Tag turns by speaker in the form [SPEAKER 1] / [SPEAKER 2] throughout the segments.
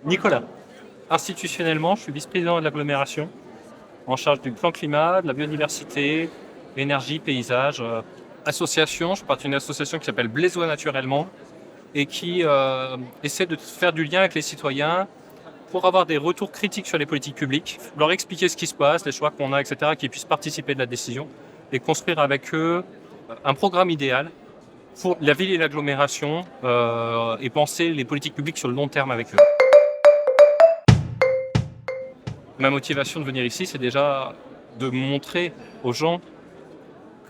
[SPEAKER 1] Nicolas. Institutionnellement, je suis vice-président de l'agglomération, en charge du plan climat, de la biodiversité, énergie, paysage. Association, je parle d'une association qui s'appelle Blaisois Naturellement et qui essaie de faire du lien avec les citoyens pour avoir des retours critiques sur les politiques publiques, leur expliquer ce qui se passe, les choix qu'on a, etc., qu'ils puissent participer de la décision et construire avec eux un programme idéal pour la ville et l'agglomération et penser les politiques publiques sur le long terme avec eux. Ma motivation de venir ici, c'est déjà de montrer aux gens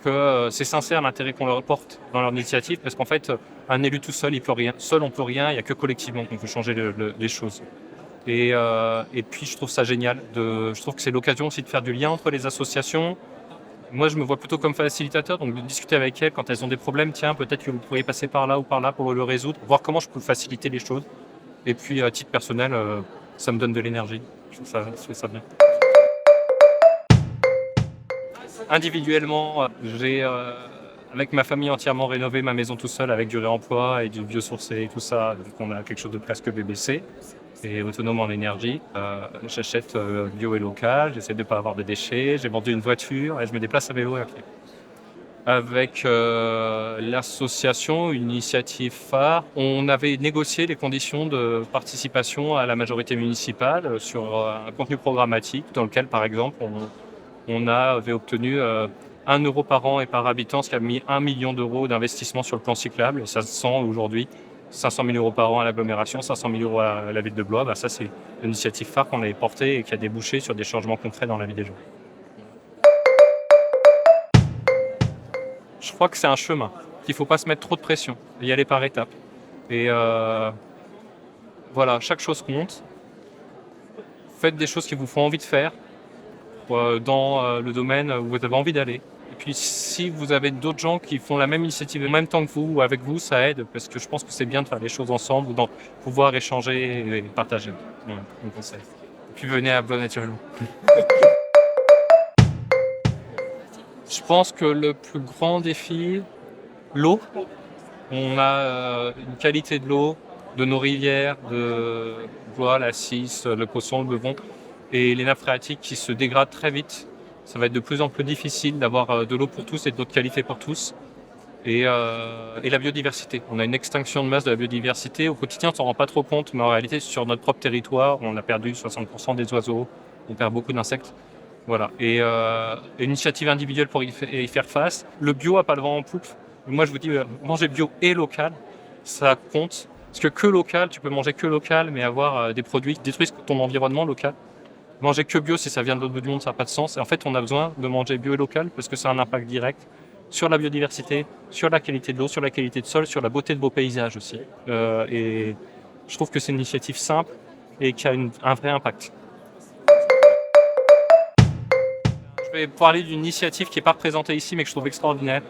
[SPEAKER 1] que c'est sincère l'intérêt qu'on leur porte dans leur initiative, parce qu'en fait, un élu tout seul, il peut rien. Seul, on peut rien. Il n'y a que collectivement qu'on peut changer les choses. Et puis, je trouve ça génial. Je trouve que c'est l'occasion aussi de faire du lien entre les associations. Moi, je me vois plutôt comme facilitateur, donc de discuter avec elles quand elles ont des problèmes. Tiens, peut-être que vous pourriez passer par là ou par là pour le résoudre, voir comment je peux faciliter les choses. Et puis, à titre personnel, ça me donne de l'énergie. Je trouve ça bien. Individuellement, j'ai, avec ma famille, entièrement rénové ma maison tout seul avec du réemploi et du biosourcé et tout ça. Donc, on a quelque chose de presque BBC et autonome en énergie. J'achète bio et local, j'essaie de ne pas avoir de déchets. J'ai vendu une voiture et je me déplace à vélo et à pied. Avec l'association, une initiative phare, on avait négocié les conditions de participation à la majorité municipale sur un contenu programmatique dans lequel, par exemple, on avait obtenu 1 euro par an et par habitant, ce qui a mis 1 million d'euros d'investissement sur le plan cyclable. Et ça se sent aujourd'hui, 500 000 euros par an à l'agglomération, 500 000 euros à la ville de Blois. Ça, c'est une initiative phare qu'on avait portée et qui a débouché sur des changements concrets dans la vie des gens. Je crois que c'est un chemin, qu'il ne faut pas se mettre trop de pression, et y aller par étapes. Et voilà, chaque chose compte. Faites des choses qui vous font envie de faire dans le domaine où vous avez envie d'aller. Et puis si vous avez d'autres gens qui font la même initiative en même temps que vous ou avec vous, ça aide, parce que je pense que c'est bien de faire les choses ensemble, ou de pouvoir échanger et partager. Voilà, mon conseil. Et puis venez à Blois Naturellement. Je pense que le plus grand défi, l'eau. On a une qualité de l'eau, de nos rivières, de Blois, la Cisse, le Cosson, le Beuvon, et les nappes phréatiques qui se dégradent très vite. Ça va être de plus en plus difficile d'avoir de l'eau pour tous et de l'eau de qualité pour tous. Et la biodiversité. On a une extinction de masse de la biodiversité. Au quotidien, on ne s'en rend pas trop compte, mais en réalité, sur notre propre territoire, on a perdu 60% des oiseaux, on perd beaucoup d'insectes. Voilà. Et une initiative individuelle pour y faire face. Le bio n'a pas le vent en poupe. Moi, je vous dis, manger bio et local, ça compte. Parce que local, tu peux manger que local, mais avoir des produits qui détruisent ton environnement local. Manger que bio, si ça vient de l'autre bout du monde, ça n'a pas de sens. Et en fait, on a besoin de manger bio et local parce que ça a un impact direct sur la biodiversité, sur la qualité de l'eau, sur la qualité de sol, sur la beauté de vos paysages aussi. Et je trouve que c'est une initiative simple et qui a un vrai impact. Je vais parler d'une initiative qui n'est pas représentée ici, mais que je trouve extraordinaire.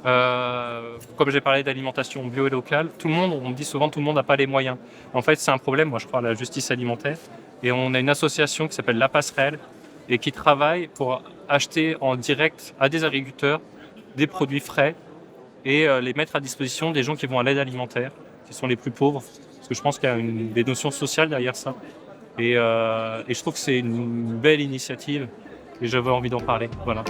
[SPEAKER 1] Comme j'ai parlé d'alimentation bio et locale, on me dit souvent tout le monde n'a pas les moyens. En fait, c'est un problème, moi je crois à la justice alimentaire. Et on a une association qui s'appelle La Passerelle et qui travaille pour acheter en direct à des agriculteurs des produits frais et les mettre à disposition des gens qui vont à l'aide alimentaire, qui sont les plus pauvres. Parce que je pense qu'il y a des notions sociales derrière ça. Et je trouve que c'est une belle initiative et j'avais envie d'en parler. Voilà.